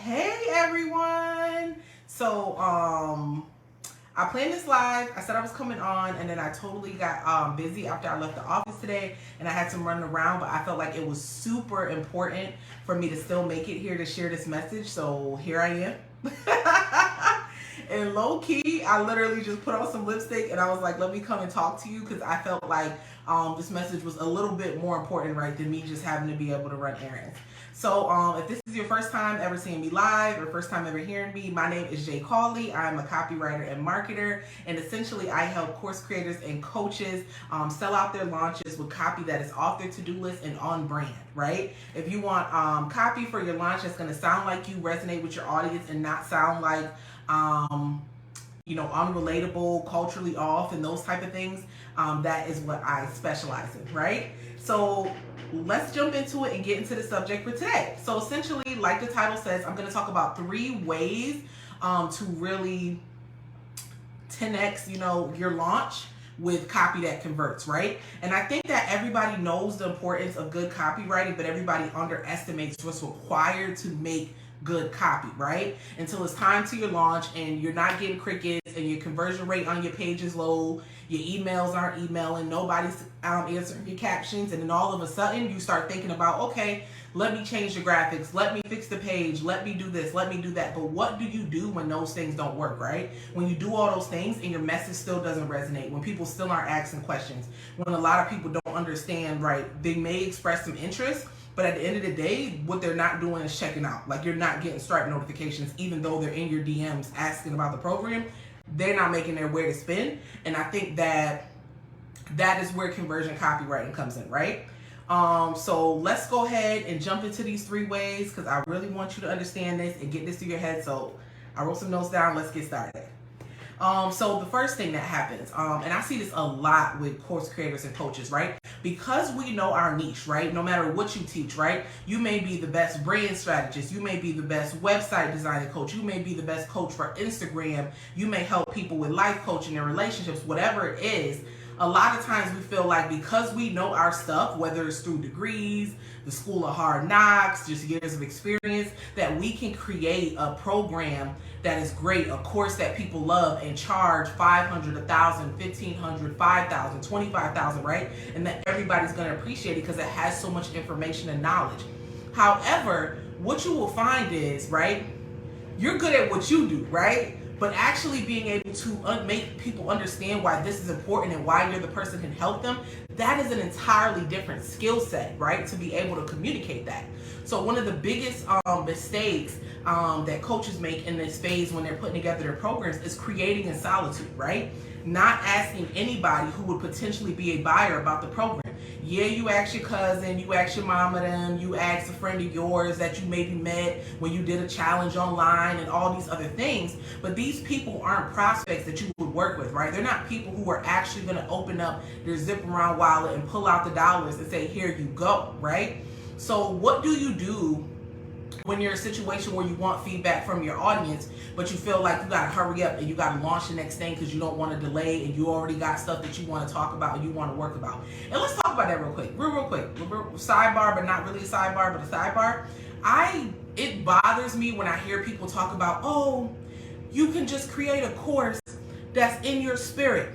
Hey everyone. I planned this live. I said I was coming on, and then I totally got busy after I left the office today, and I had some running around, but I felt like it was super important for me to still make it here to share this message. So here I am. And low key, I literally just put on some lipstick and I was like, let me come and talk to you, because I felt like this message was a little bit more important, right, than me just having to be able to run errands. So if this is your first time ever seeing me live or first time ever hearing me, my name is Jay Cawley. I'm a copywriter and marketer, and essentially I help course creators and coaches sell out their launches with copy that is off their to-do list and on brand, right? If you want copy for your launch that's going to sound like you, resonate with your audience, and not sound like unrelatable, culturally off, and those type of things, that is what I specialize in, right? So let's jump into it and get into the subject for today. So essentially, like the title says, I'm going to talk about 3 ways to really 10x, your launch with copy that converts, right? And I think that everybody knows the importance of good copywriting, but everybody underestimates what's required to make good copy, right? Until it's time to your launch and you're not getting crickets and your conversion rate on your page is low, your emails aren't emailing, nobody's answering your captions, and then all of a sudden you start thinking about, okay, let me change the graphics, let me fix the page, let me do this, let me do that. But what do you do when those things don't work, right? When you do all those things and your message still doesn't resonate, when people still aren't asking questions, when a lot of people don't understand, right? They may express some interest, but at the end of the day, what they're not doing is checking out. Like, you're not getting Stripe notifications, even though they're in your DMs asking about the program. They're not making their way to spend. And I think that is where conversion copywriting comes in, right? So let's go ahead and jump into these 3 ways, because I really want you to understand this and get this through your head. So I wrote some notes down. Let's get started. So the first thing that happens, and I see this a lot with course creators and coaches, right? Because we know our niche, right? No matter what you teach, right? You may be the best brand strategist. You may be the best website designer coach. You may be the best coach for Instagram. You may help people with life coaching and relationships, whatever it is. A lot of times we feel like because we know our stuff, whether it's through degrees, the school of hard knocks, just years of experience, that we can create a program that is great, a course that people love, and charge $500, $1,000, $1,500, $5,000, $25,000, right? And that everybody's going to appreciate it because it has so much information and knowledge. However, what you will find is, right, you're good at what you do, right? But actually being able to make people understand why this is important and why you're the person who can help them, that is an entirely different skill set, right? To be able to communicate that. So one of the biggest mistakes that coaches make in this phase when they're putting together their programs is creating in solitude, right? Not asking anybody who would potentially be a buyer about the program. Yeah, you ask your cousin, you ask your mama them, you ask a friend of yours that you maybe met when you did a challenge online and all these other things. But these people aren't prospects that you would work with, right? They're not people who are actually going to open up their zip around wallet and pull out the dollars and say, here you go, right? So what do you do when you're in a situation where you want feedback from your audience, but you feel like you got to hurry up and you got to launch the next thing because you don't want to delay and you already got stuff that you want to talk about and you want to work about? And let's talk about that real quick. Sidebar, but not really a sidebar, but a sidebar. It bothers me when I hear people talk about, oh, you can just create a course that's in your spirit.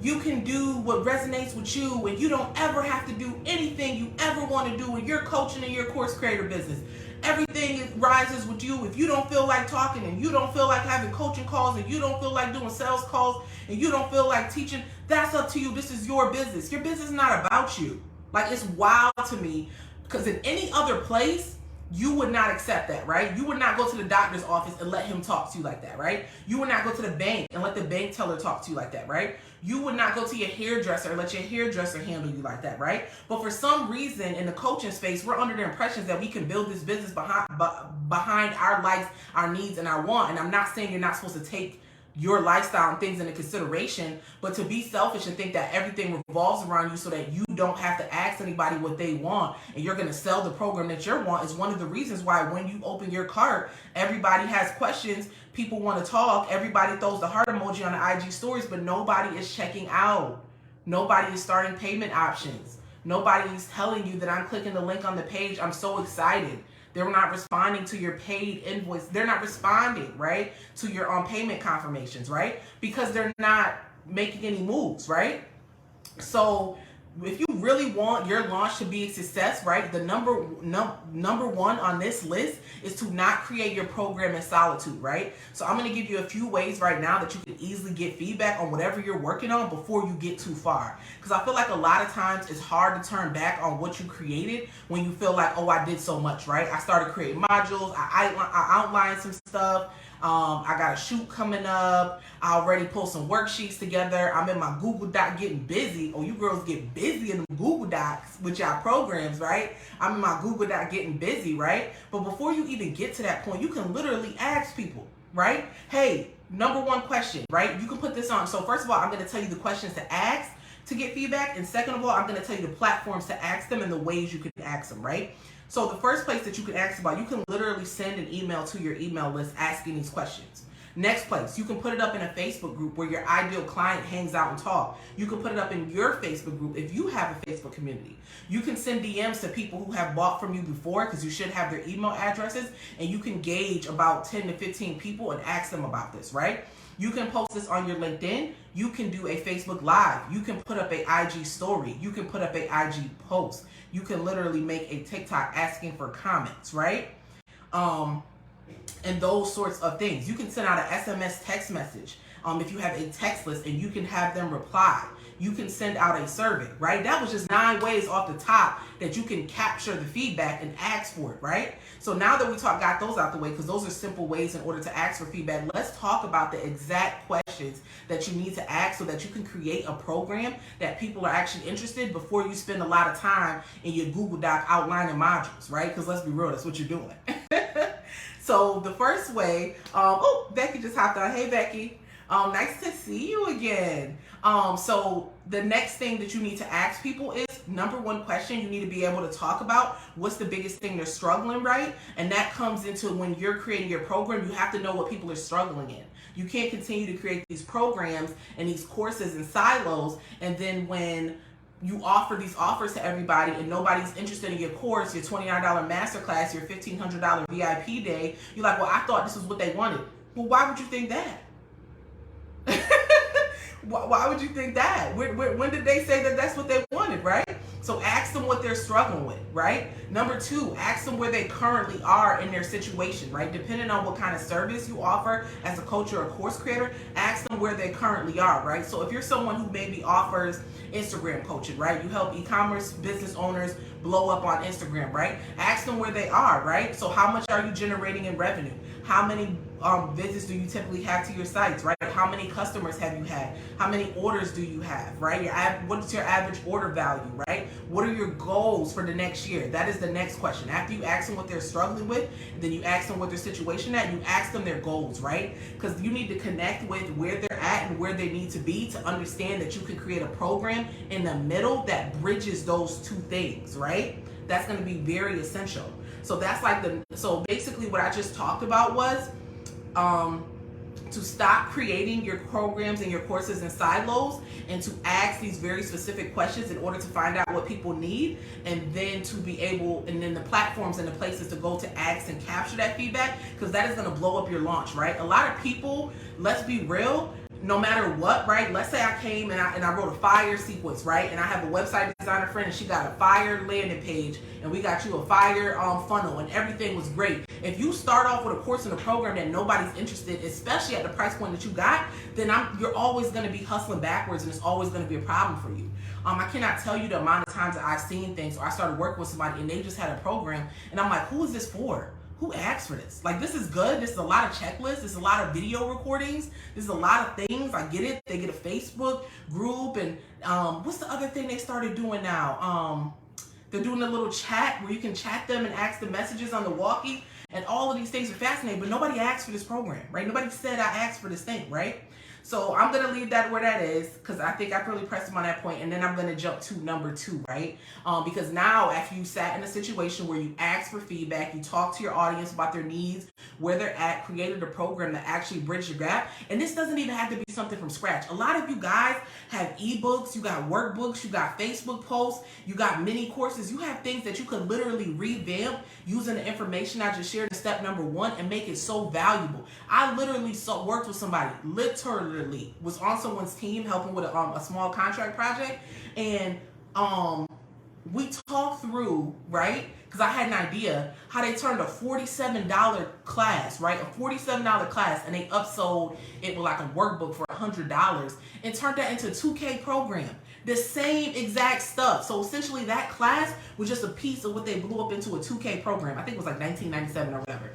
You can do what resonates with you, and you don't ever have to do anything you ever want to do in your coaching and your course creator business. Everything rises with you. If you don't feel like talking, and you don't feel like having coaching calls, and you don't feel like doing sales calls, and you don't feel like teaching, that's up to you. This is your business. Your business is not about you. Like, it's wild to me, because in any other place, you would not accept that, right? You would not go to the doctor's office and let him talk to you like that, right? You would not go to the bank and let the bank teller talk to you like that, right? You would not go to your hairdresser and let your hairdresser handle you like that, right? But for some reason in the coaching space, we're under the impressions that we can build this business behind our likes, our needs, and our want. And I'm not saying you're not supposed to take your lifestyle and things into consideration, but to be selfish and think that everything revolves around you so that you don't have to ask anybody what they want and you're going to sell the program that you want is one of the reasons why when you open your cart, everybody has questions, people want to talk, everybody throws the heart emoji on the IG stories, but nobody is checking out. Nobody is starting payment options. Nobody is telling you that I'm clicking the link on the page. I'm so excited They're not responding to your paid invoice. They're not responding, right, to your payment confirmations, right? Because they're not making any moves, right? So if you really want your launch to be a success, right, the number one on this list is to not create your program in solitude, right? So I'm going to give you a few ways right now that you can easily get feedback on whatever you're working on before you get too far. Because I feel like a lot of times it's hard to turn back on what you created when you feel like, oh, I did so much, right? I started creating modules, I outlined some stuff. I got a shoot coming up. I already pulled some worksheets together. I'm in my Google Doc getting busy. Oh, you girls get busy in the Google Docs with y'all programs, right? I'm in my Google Doc getting busy, right? But before you even get to that point, you can literally ask people, right? Hey, number one question, right? You can put this on. So first of all, I'm going to tell you the questions to ask to get feedback. And second of all, I'm going to tell you the platforms to ask them and the ways you can ask them, right? So the first place that you can ask about, you can literally send an email to your email list asking these questions. Next place, you can put it up in a Facebook group where your ideal client hangs out and talk. You can put it up in your Facebook group if you have a Facebook community. You can send DMs to people who have bought from you before because you should have their email addresses, and you can gauge about 10 to 15 people and ask them about this, right? You can post this on your LinkedIn. You can do a Facebook Live. You can put up a IG story. You can put up a IG post. You can literally make a TikTok asking for comments, right? And those sorts of things. You can send out an SMS text message if you have a text list, and you can have them reply. You can send out a survey, right? That was just 9 ways off the top that you can capture the feedback and ask for it, right? So now that we got those out the way, because those are simple ways in order to ask for feedback, let's talk about the exact questions that you need to ask so that you can create a program that people are actually interested before you spend a lot of time in your Google Doc outlining modules, right? Because let's be real, that's what you're doing. So the first way, oh, Becky just hopped on. Hey, Becky. Nice to see you again. So the next thing that you need to ask people is, number one question you need to be able to talk about what's the biggest thing they're struggling, right? And that comes into when you're creating your program, you have to know what people are struggling in. You can't continue to create these programs and these courses in silos, and then when you offer these offers to everybody and nobody's interested in your course, your $29 masterclass, your $1,500 VIP day, you're like, well, I thought this was what they wanted. Well, why would you think that? Why would you think that? When did they say that that's what they wanted, right? So ask them what they're struggling with, right? Number 2, ask them where they currently are in their situation, right? Depending on what kind of service you offer as a coach or a course creator, ask them where they currently are, right? So if you're someone who maybe offers Instagram coaching, right? You help e-commerce business owners blow up on Instagram, right? Ask them where they are, right? So how much are you generating in revenue? How many visits do you typically have to your sites, right? How many customers have you had? How many orders do you have, right? What's your average order value, right? What are your goals for the next year? That is the next question. After you ask them what they're struggling with, then you ask them what their situation at, you ask them their goals, right? Because you need to connect with where they're at and where they need to be to understand that you can create a program in the middle that bridges those two things, right? That's going to be very essential. So that's like so basically what I just talked about was to stop creating your programs and your courses in silos and to ask these very specific questions in order to find out what people need, and then to be able, and then the platforms and the places to go to ask and capture that feedback, because that is going to blow up your launch, right? A lot of people, let's be real, no matter what, right? Let's say I came and I wrote a fire sequence, right? And I have a website designer friend and she got a fire landing page and we got you a fire funnel and everything was great. If you start off with a course and a program that nobody's interested, especially at the price point that you got, then you're always going to be hustling backwards and it's always going to be a problem for you. I cannot tell you the amount of times that I've seen things, or I started working with somebody and they just had a program and I'm like, who is this for? Who asked for this? Like, this is good. This is a lot of checklists. This is a lot of video recordings. This is a lot of things. I get it. They get a Facebook group. And what's the other thing they started doing now? They're doing a little chat where you can chat them and ask the messages on the walkie. And all of these things are fascinating. But nobody asked for this program, right? Nobody said I asked for this thing, right? So I'm going to leave that where that is because I think I really pressed him on that point, and then I'm going to jump to number 2, right? Because now after you sat in a situation where you asked for feedback, you talked to your audience about their needs, where they're at, created a program that actually bridges your gap, and this doesn't even have to be something from scratch. A lot of you guys have ebooks, you got workbooks, you got Facebook posts, you got mini courses, you have things that you could literally revamp using the information I just shared in step number 1 and make it so valuable. I literally worked with somebody, literally was on someone's team helping with a small contract project, and we talked through, right? Because I had an idea how they turned a $47 class, right? A $47 class, and they upsold it with like a workbook for $100 and turned that into a 2K program. The same exact stuff. So essentially that class was just a piece of what they blew up into a 2K program. I think it was like 1997 or whatever.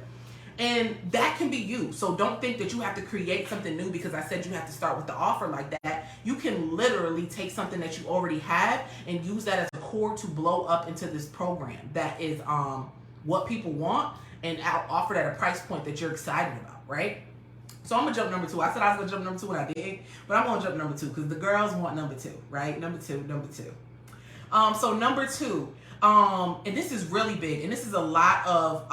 And that can be you. So don't think that you have to create something new because I said you have to start with the offer like that. You can literally take something that you already have and use that as a core to blow up into this program that is what people want, and offer at a price point that you're excited about, right? So I'm gonna jump number 2. I said I was gonna jump number 2 when I did, but I'm gonna jump number 2 because the girls want number 2, right? Number two. So number 2. And this is really big, and this is a lot of,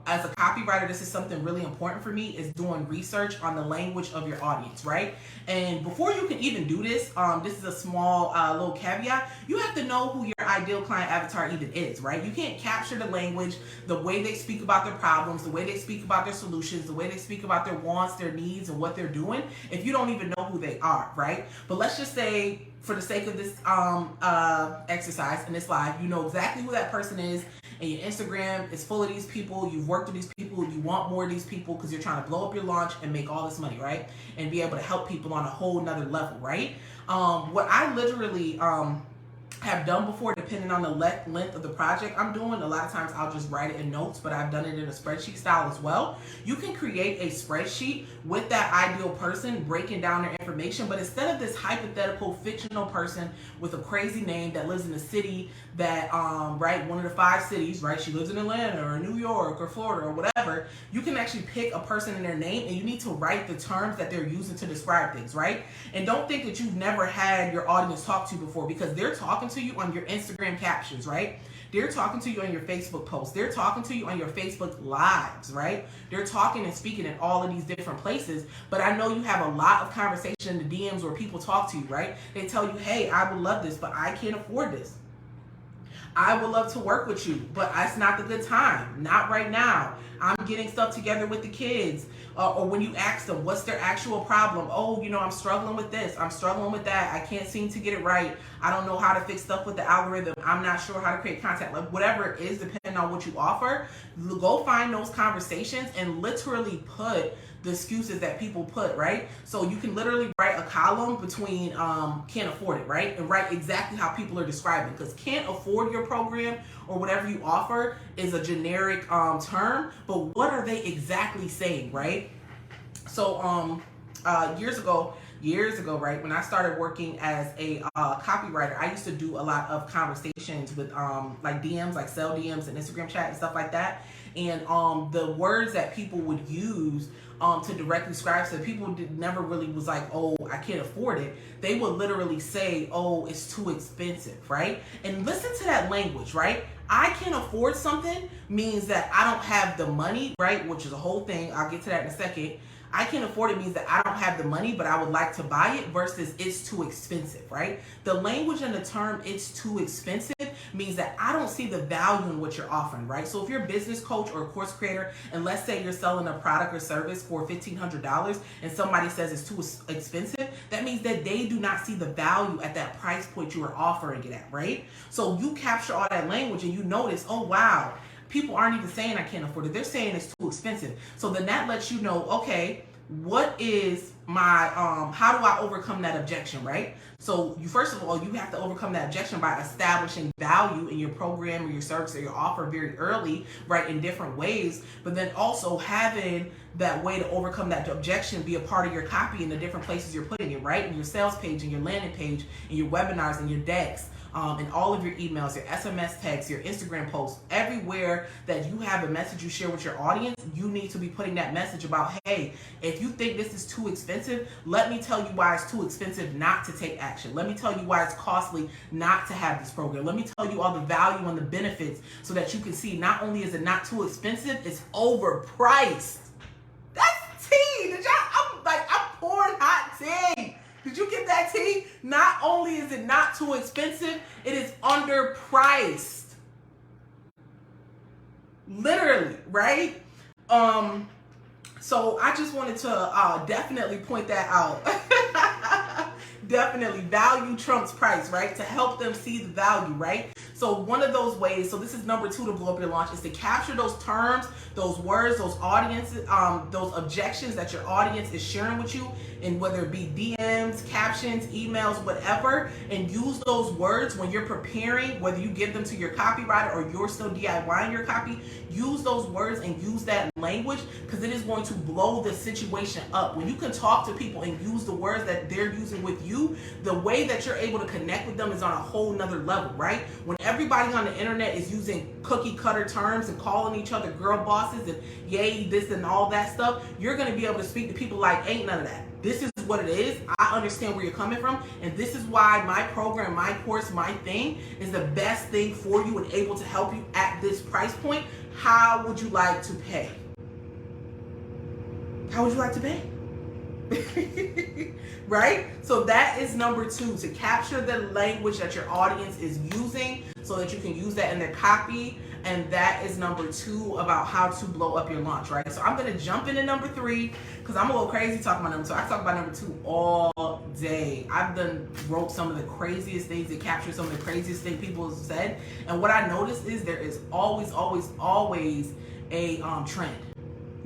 as a copywriter, this is something really important for me, is doing research on the language of your audience, right? And before you can even do this, this is a small little caveat, you have to know who your ideal client avatar even is, right? You can't capture the language, the way they speak about their problems, the way they speak about their solutions, the way they speak about their wants, their needs, and what they're doing, if you don't even know who they are, right? But let's just say, for the sake of this exercise in this live, you know exactly who that person is, and your Instagram is full of these people, you've worked with these people, you want more of these people because you're trying to blow up your launch and make all this money, right? And be able to help people on a whole nother level, right? What I literally have done before, depending on the length of the project I'm doing, a lot of times I'll just write it in notes, but I've done it in a spreadsheet style as well. You can create a spreadsheet with that ideal person, breaking down their information, but instead of this hypothetical fictional person with a crazy name that lives in a city that, right, one of the 5 cities, right, she lives in Atlanta or New York or Florida or whatever, you can actually pick a person in their name, and you need to write the terms that they're using to describe things, right? And don't think that you've never had your audience talk to you before, because they're talking to you on your Instagram captions, right? They're talking to you on your Facebook posts. They're talking to you on your Facebook lives, right? They're talking and speaking in all of these different places. But I know you have a lot of conversation in the DMs where people talk to you, right? They tell you, hey, I would love this, but I can't afford this. I would love to work with you, but it's not the good time. Not right now. I'm getting stuff together with the kids. Or when you ask them, what's their actual problem? Oh, you know, I'm struggling with this. I'm struggling with that. I can't seem to get it right. I don't know how to fix stuff with the algorithm. I'm not sure how to create content. Like whatever it is, depending on what you offer, go find those conversations and literally put the excuses that people put, right? So you can literally write a column between can't afford it, right? And write exactly how people are describing, because can't afford your program or whatever you offer is a generic term, but what are they exactly saying, right? So years ago, right, when I started working as a copywriter, I used to do a lot of conversations with like DMs, like sell DMs and Instagram chat and stuff like that. And the words that people would use to directly describe, so people never really was like, oh, I can't afford it. They would literally say, oh, it's too expensive, right? And listen to that language, right? I can't afford something means that I don't have the money, right? Which is a whole thing. I'll get to that in a second. I can't afford it means that I don't have the money, but I would like to buy it, versus it's too expensive, right? The language and the term it's too expensive means that I don't see the value in what you're offering, right? So if you're a business coach or a course creator, and let's say you're selling a product or service for $1,500 and somebody says it's too expensive, that means that they do not see the value at that price point you are offering it at, right? So you capture all that language and you notice, oh, wow, people aren't even saying I can't afford it. They're saying it's too expensive. So then that lets you know, okay, what is my, how do I overcome that objection, right? So you, first of all, you have to overcome that objection by establishing value in your program or your service or your offer very early, right, in different ways. But then also having that way to overcome that objection be a part of your copy in the different places you're putting it, right? In your sales page, in your landing page, in your webinars, in your decks, in all of your emails, your SMS texts, your Instagram posts, everywhere that you have a message you share with your audience, you need to be putting that message about, hey, if you think this is too expensive, expensive, let me tell you why it's too expensive not to take action. Let me tell you why it's costly not to have this program. Let me tell you all the value and the benefits so that you can see not only is it not too expensive, it's overpriced. That's tea. I'm pouring hot tea. Did you get that tea? Not only is it not too expensive, it is underpriced. Literally, right? So I just wanted to definitely point that out. Definitely, value trumps price, right? To help them see the value, right? So one of those ways, so this is number 2 to blow up your launch, is to capture those terms, those words, those audiences, those objections that your audience is sharing with you, and whether it be DMs, captions, emails, whatever, and use those words when you're preparing, whether you give them to your copywriter or you're still DIYing your copy, use those words and use that language, because it is going to blow the situation up. When you can talk to people and use the words that they're using with you, the way that you're able to connect with them is on a whole nother level, right? When everybody on the internet is using cookie cutter terms and calling each other girl bosses and yay this and all that stuff, you're going to be able to speak to people like ain't none of that. This is what it is. I understand where you're coming from, and this is why my program, my course, my thing is the best thing for you and able to help you at this price point. How would you like to pay? How would you like to pay? Right? So that is number 2, to capture the language that your audience is using so that you can use that in their copy. And that is number 2 about how to blow up your launch, right? So I'm going to jump into number 3 because I'm a little crazy talking about number 2. I talk about number 2 all day. I've wrote some of the craziest things that capture some of the craziest things people have said. And what I noticed is there is always a trend.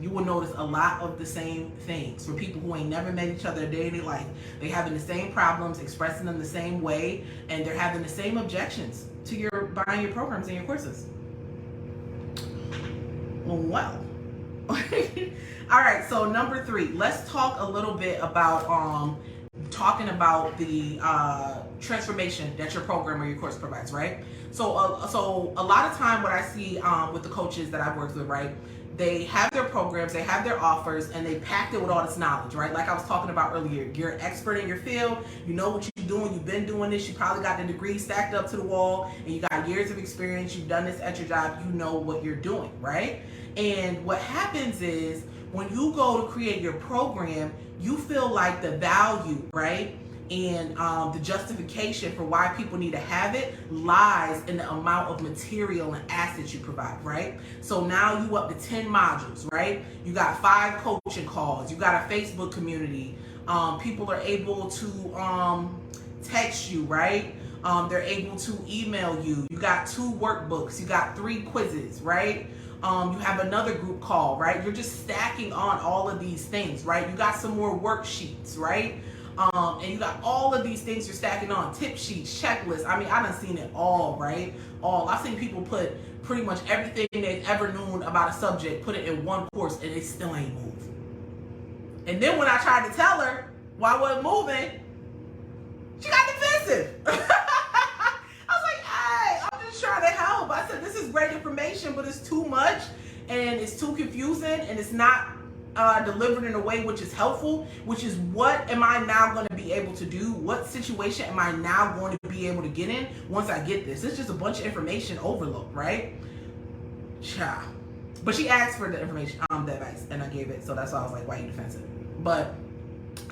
You will notice a lot of the same things for people who ain't never met each other a day in their life. They having the same problems, expressing them the same way, and they're having the same objections to your buying your programs and your courses. Well. All right, so number 3, let's talk a little bit about talking about the transformation that your program or your course provides, right? So a lot of time what I see with the coaches that I've worked with, right, they have their programs, they have their offers, and they packed it with all this knowledge, right? Like I was talking about earlier, you're an expert in your field, you know what you're doing, you've been doing this, you probably got the degree stacked up to the wall, and you got years of experience, you've done this at your job, you know what you're doing, right? And what happens is when you go to create your program, you feel like the value, right? And the justification for why people need to have it lies in the amount of material and assets you provide, right? So now you up to 10 modules, right? You got 5 coaching calls, you got a Facebook community, people are able to text you, right? They're able to email you, you got 2 workbooks, you got 3 quizzes, right? You have another group call, right? You're just stacking on all of these things, right? You got some more worksheets, right? And you got all of these things you're stacking on, tip sheets, checklists. I mean, I done seen it all, right? I've seen people put pretty much everything they've ever known about a subject, put it in one course, and it still ain't moved. And then when I tried to tell her why I wasn't moving, she got defensive. I was like, hey, I'm just trying to help. I said, this is great information, but it's too much, and it's too confusing, and it's not delivered in a way which is helpful, which is what am I now going to be able to do? What situation am I now going to be able to get in once I get this? It's just a bunch of information overload, right? Ciao. But she asked for the information, the advice, and I gave it. So that's why I was like, why are you defensive? But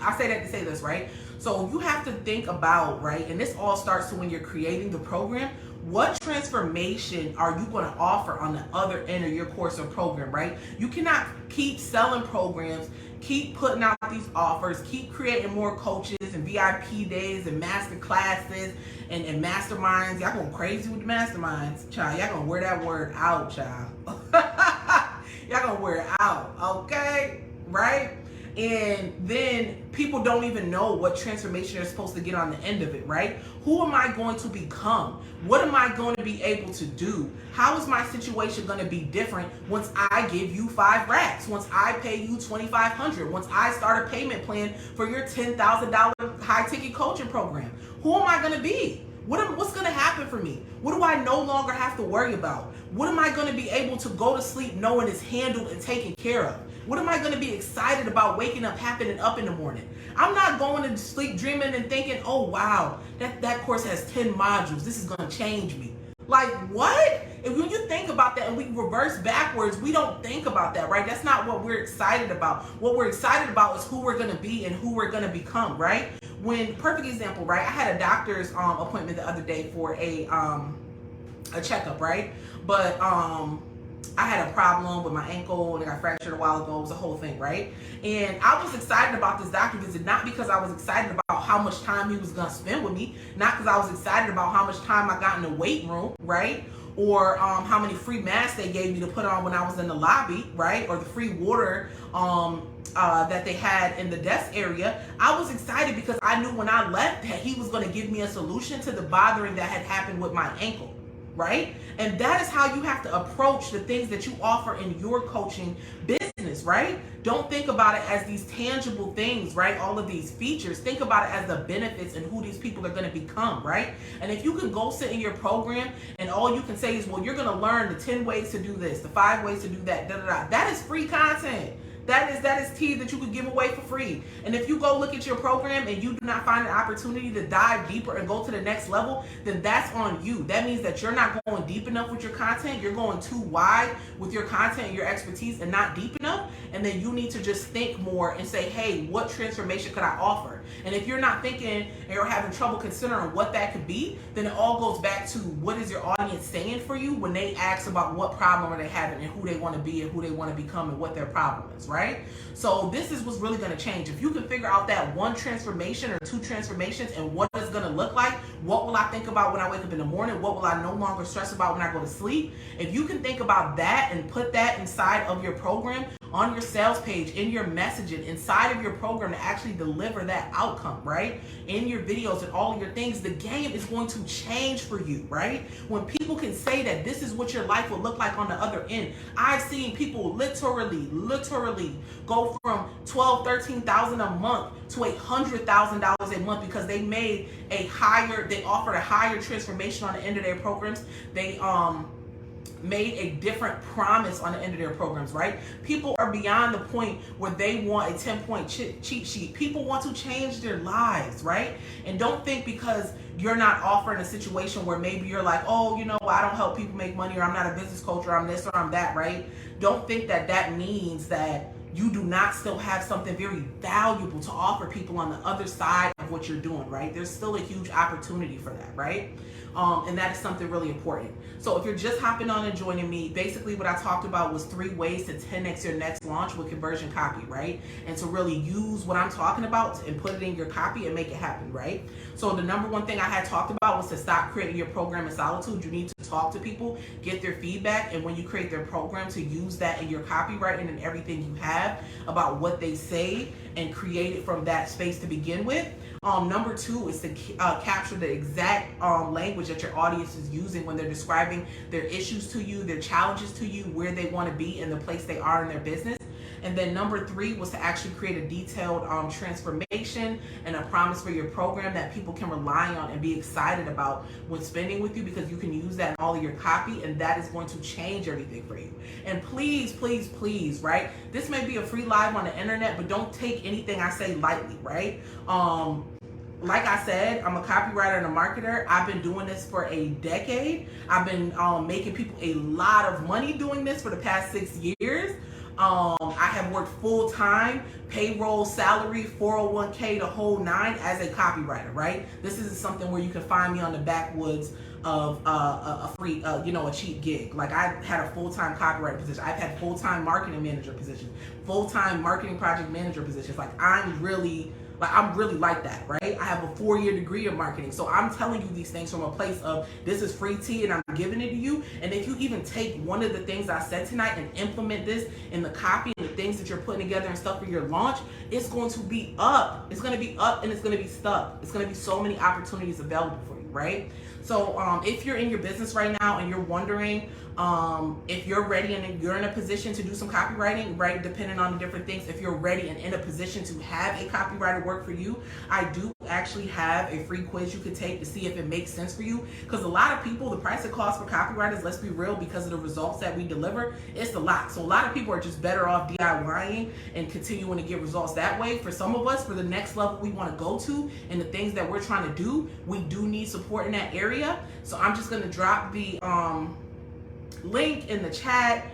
I say that to say this, right? So you have to think about, right? And this all starts to when you're creating the program. What transformation are you going to offer on the other end of your course or program, right? You cannot keep selling programs, keep putting out these offers, keep creating more coaches and VIP days and master classes and masterminds. Y'all going crazy with the masterminds, child. Y'all going to wear that word out, child. Y'all going to wear it out, okay? Right? And then people don't even know what transformation they're supposed to get on the end of it, right? Who am I going to become? What am I going to be able to do? How is my situation going to be different once I give you 5 racks? Once I pay you $2,500? Once I start a payment plan for your $10,000 high ticket coaching program? Who am I going to be? What's going to happen for me? What do I no longer have to worry about? What am I going to be able to go to sleep knowing is handled and taken care of? What am I going to be excited about waking up, happening up in the morning? I'm not going to sleep dreaming and thinking, oh, wow, that course has 10 modules. This is going to change me. Like, what? And when you think about that and we reverse backwards, we don't think about that, right? That's not what we're excited about. What we're excited about is who we're going to be and who we're going to become, right? Perfect example, right? I had a doctor's appointment the other day for a checkup, right? But I had a problem with my ankle and I got fractured a while ago. It was a whole thing, right? And I was excited about this doctor visit, not because I was excited about how much time he was going to spend with me, not because I was excited about how much time I got in the weight room, right? Or how many free masks they gave me to put on when I was in the lobby, right? Or the free water that they had in the desk area. I was excited because I knew when I left that he was going to give me a solution to the bothering that had happened with my ankle, right? And that is how you have to approach the things that you offer in your coaching business, right? Don't think about it as these tangible things, right? All of these features. Think about it as the benefits and who these people are going to become, right? And if you can go sit in your program and all you can say is, well, you're going to learn the 10 ways to do this, the 5 ways to do that, that is free content. That is tea that you could give away for free. And if you go look at your program and you do not find an opportunity to dive deeper and go to the next level, then that's on you. That means that you're not going deep enough with your content. You're going too wide with your content and your expertise and not deep enough. And then you need to just think more and say, hey, what transformation could I offer? And if you're not thinking and you're having trouble considering what that could be, then it all goes back to what is your audience saying for you when they ask about what problem are they having and who they want to be and who they want to become and what their problem is, right? So this is what's really going to change. If you can figure out that one transformation or 2 transformations and what it's going to look like, what will I think about when I wake up in the morning? What will I no longer stress about when I go to sleep? If you can think about that and put that inside of your program, on your sales page, in your messaging, inside of your program to actually deliver that outcome, right? In your videos and all of your things, the game is going to change for you, right? When people can say that this is what your life will look like on the other end. I've seen people literally go from $12,000, $13,000 a month to $100,000 a month because they offered a higher transformation on the end of their programs. They made a different promise on the end of their programs, right? People are beyond the point where they want a 10-point cheat sheet. People want to change their lives, right? And don't think because you're not offering a situation where maybe you're like, oh, you know, I don't help people make money, or I'm not a business coach, or I'm this or I'm that, right? Don't think that that means that you do not still have something very valuable to offer people on the other side of what you're doing, right? There's still a huge opportunity for that, right? And that is something really important. So if you're just hopping on and joining me, basically what I talked about was 3 ways to 10x your next launch with conversion copy, right? And to really use what I'm talking about and put it in your copy and make it happen, right? So the number one thing I had talked about was to stop creating your program in solitude. You need to talk to people, get their feedback, and when you create their program, to use that in your copywriting and everything you have about what they say and create it from that space to begin with. Number 2 is to capture the exact language that your audience is using when they're describing their issues to you, their challenges to you, where they want to be and the place they are in their business. And then number 3 was to actually create a detailed transformation and a promise for your program that people can rely on and be excited about when spending with you, because you can use that in all of your copy, and that is going to change everything for you. And please, please, please, right? This may be a free live on the internet, but don't take anything I say lightly, right? Like I said, I'm a copywriter and a marketer. I've been doing this for a decade. I've been making people a lot of money doing this for the past 6 years. I have worked full-time, payroll, salary, 401k, the whole 9 as a copywriter, right? This is something where you can find me on the backwoods of a free, a cheap gig. Like, I had a full-time copywriter position. I've had full-time marketing manager positions, full-time marketing project manager positions. I'm really like that, right? I have a 4-year degree in marketing. So I'm telling you these things from a place of, this is free tea and I'm giving it to you. And if you even take one of the things I said tonight and implement this in the copy and the things that you're putting together and stuff for your launch, it's going to be up. It's going to be up and it's going to be stuck. It's going to be so many opportunities available for you, right? So if you're in your business right now and you're wondering if you're ready and you're in a position to do some copywriting, right, depending on the different things, if you're ready and in a position to have a copywriter work for you, I do actually have a free quiz you could take to see if it makes sense for you, because a lot of people, the price it costs for copywriters, let's be real, because of the results that we deliver, it's a lot. So a lot of people are just better off DIYing and continuing to get results that way. For some of us, for the next level we want to go to and the things that we're trying to do, we do need support in that area. So I'm just going to drop the link in the chat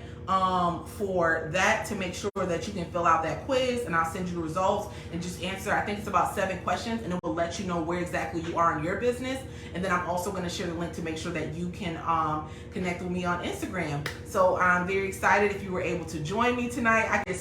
for that, to make sure that you can fill out that quiz, and I'll send you the results and just answer, I think it's about 7 questions, and it will let you know where exactly you are in your business. And then I'm also going to share the link to make sure that you can connect with me on Instagram. So I'm very excited if you were able to join me tonight. I get